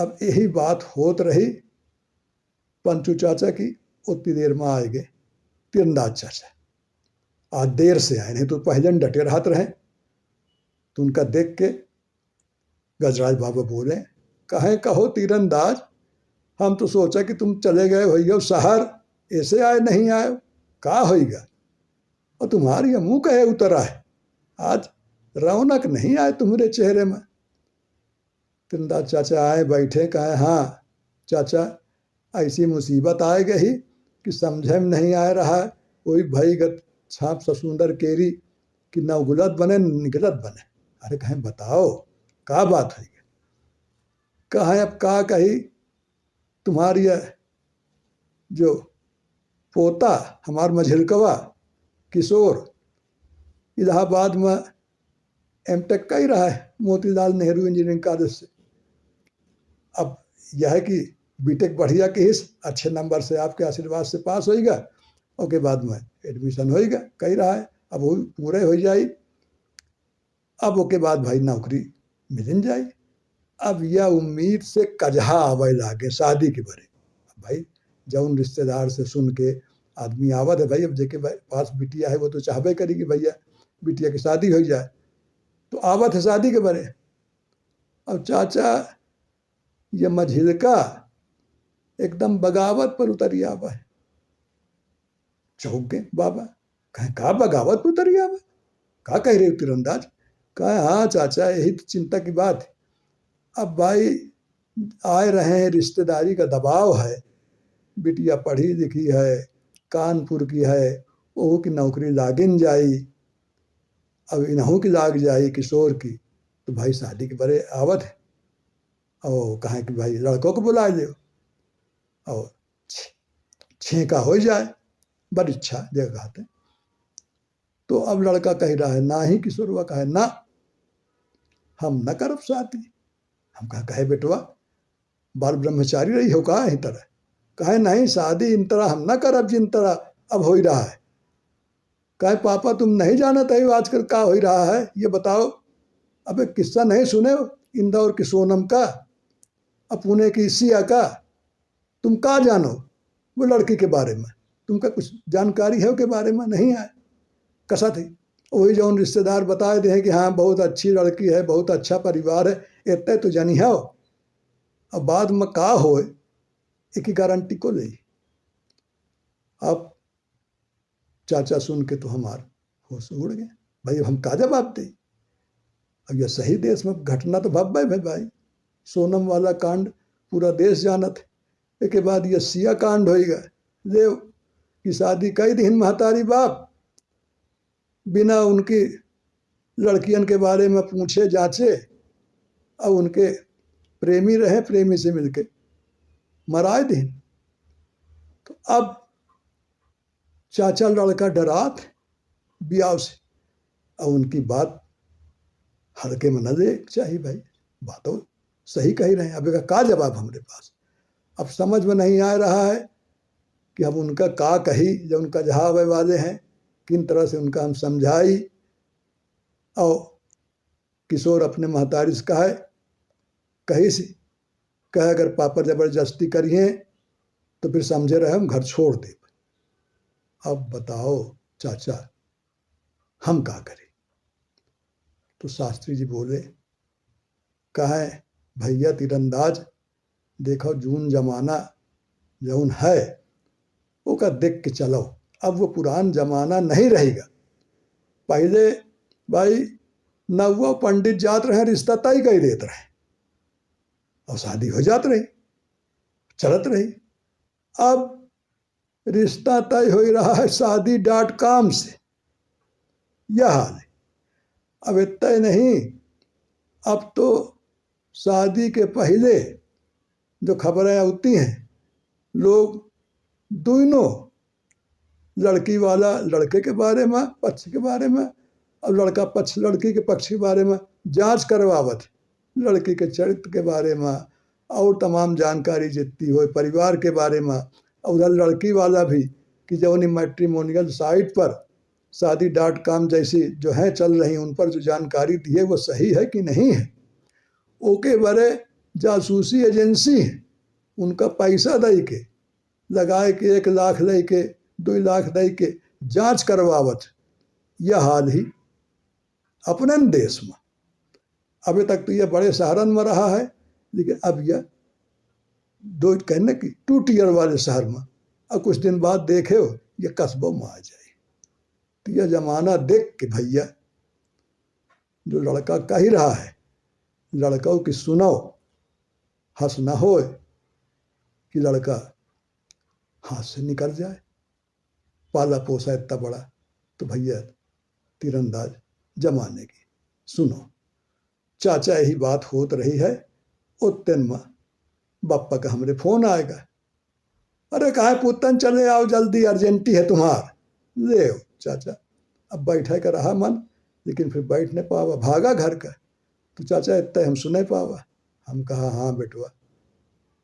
अब यही बात होत रही पंचू चाचा की। उतनी देर में आए गए तीरंदाज चाचा। आज देर से आए, नहीं तो पहले डटे रहत रहे। तो उनका देख के गजराज बाबा बोले, कहें कहो तीरंदाज, हम तो सोचा कि तुम चले गए होइगे शहर, ऐसे आए नहीं आए, का होइगा? और तुम्हारी मुंह कहे उतरा है, आज रौनक नहीं आए तुम्हारे चेहरे में। तीरंदाज चाचा आए बैठे, कहे हाँ चाचा, ऐसी मुसीबत आए गई कि समझे में नहीं आ रहा है। वही भईगत छाप ससुंदर केरी कि न उगलत बने न निगलत बने। अरे कहें बताओ का बात है? कहें अब का कही, तुम्हारी जो पोता हमार मझिलकवा किशोर इलाहाबाद में एमटेक का ही रहा है मोतीलाल नेहरू इंजीनियरिंग कॉलेज से। अब यह है कि बीटेक बढ़िया के हिस अच्छे नंबर से आपके आशीर्वाद से पास होएगा, और के बाद में एडमिशन होएगा कही रहा है। अब वो पूरे हो जाए, अब वो के बाद भाई नौकरी मिल जाए। अब यह उम्मीद से कजहा आवे लागे शादी के बरे। भाई जौन रिश्तेदार से सुन के आदमी आवत है, भाई अब जेके पास बिटिया है वो तो चाहबे करी कि भैया बिटिया की शादी हो जाए, तो आवत है शादी के बरे। अब चाचा ये मझिलका एकदम बगावत पर उतरी आवा है। चौंक गए बाबा, कहे का बगावत पर उतरी आवा, का कह रहे हो तीरंदाज? कहे हाँ चाचा यही तो चिंता की बात है। अब भाई आए रहे हैं, रिश्तेदारी का दबाव है, बिटिया पढ़ी लिखी है, कानपुर की है, वो की नौकरी लागिन जाई, अब इन्हों की लाग जाई किशोर की, तो भाई शादी के बड़े आवत है। और कहें कि भाई लड़कों को बुला दो और छेका हो जाए, बड़ी इच्छा जगह कहते। तो अब लड़का कह रहा है ना ही, किशोरवा कहे ना हम न करब शादी। हम कहे बेटवा बाल ब्रह्मचारी रही हो का ही तरह? कहे नहीं शादी इन तरह हम न करब जिन तरह अब हो रहा है। कहे पापा तुम नहीं जानते हो आजकल का हो रहा है, ये बताओ। अब एक किस्सा नहीं सुने इंदौर की सोनम का, अब पुणे की सिया का? तुम का जानो वो लड़की के बारे में? तुमका कुछ जानकारी है के बारे में? नहीं है। कसा थी वही जो रिश्तेदार बताए दे कि हाँ बहुत अच्छी लड़की है, बहुत अच्छा परिवार है, इतने तो जानी है। अब बाद में का हो एक ही गारंटी को ले। अब चाचा सुन के तो हमार होश उड़ गए, भाई अब हम का जवाब दे? अब यह सही देश में घटना तो भब्बे भाई, सोनम वाला कांड पूरा देश जानत है। एक बाद यह सिया कांड होएगा, देव की शादी कई दिन महतारी बाप बिना उनकी लड़कियन के बारे में पूछे जांचे, अब उनके प्रेमी रहे, प्रेमी से मिलके मराए दिन। तो अब चाचा लड़का डरात ब्याह से, अब उनकी बात हल्के में न ले चाहिए भाई, बातों सही कही रहे हैं। अब का जवाब हमारे पास अब समझ में नहीं आ रहा है कि अब उनका का कही, जब उनका जहाँ आवे वाले हैं किन तरह से उनका हम समझाई। और किशोर अपने महतारी से कही से कहे अगर पापा जबरदस्ती करिए तो फिर समझे रहे हम घर छोड़ दे। अब बताओ चाचा हम का करें? तो शास्त्री जी बोले, कहे भैया तीरंदाज, देखो जून जमाना जौन है वो का देख के चलो, अब वो पुरान जमाना नहीं रहेगा। पहले भाई नौवा पंडित जात रहे, रिश्ता तय कर देते रहे और शादी हो जात रही, चलत रही। अब रिश्ता तय हो रहा है शादी.com से, यह हाल है। अब इतना नहीं, अब तो शादी के पहले जो खबरें होती हैं, लोग दोनों लड़की वाला लड़के के बारे में पक्ष के बारे में और लड़का पक्ष लड़की के पक्ष के बारे में जांच करवावत, लड़की के चरित्र के बारे में और तमाम जानकारी जितनी हो परिवार के बारे में। और उधर लड़की वाला भी कि जो मैट्रिमोनियल साइट पर शादी.com जैसी जो है चल रही, उन पर जो जानकारी दी है वो सही है कि नहीं है, ओके बारे जासूसी एजेंसी है, उनका पैसा दई के लगाए के 1 लाख दई के 2 लाख दई के जांच करवावत। यह हाल ही अपने देश में। अभी तक तो यह बड़े शहरन में रहा है, लेकिन अब यह दो कहने की 2 टियर वाले शहर में, और कुछ दिन बाद देखे हो यह कस्बों में आ जाए। तो यह जमाना देख के भैया जो लड़का कह ही रहा है, लड़कों की सुनो, हंस ना हो कि लड़का हाथ से निकल जाए। पाला पोसा इतना बड़ा, तो भैया तीरंदाज जमाने की सुनो। चाचा यही बात होत रही है, उतन में बापा का हमरे फोन आएगा। अरे कहा पुतन चले आओ जल्दी, अर्जेंटी है तुम्हार। ले हो चाचा। अब बैठे का रहा मन, लेकिन फिर बैठ नहीं पावा, भागा घर का। तो चाचा इतना हम सुने पावा। हम कहा हाँ बेटवा,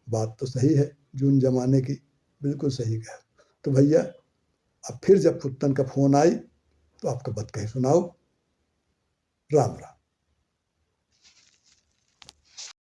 बात तो सही है, जून जमाने की बिल्कुल सही कहा। तो भैया अब फिर जब पुतन का फोन आई तो आपका बात कही सुनाओ। राम राम।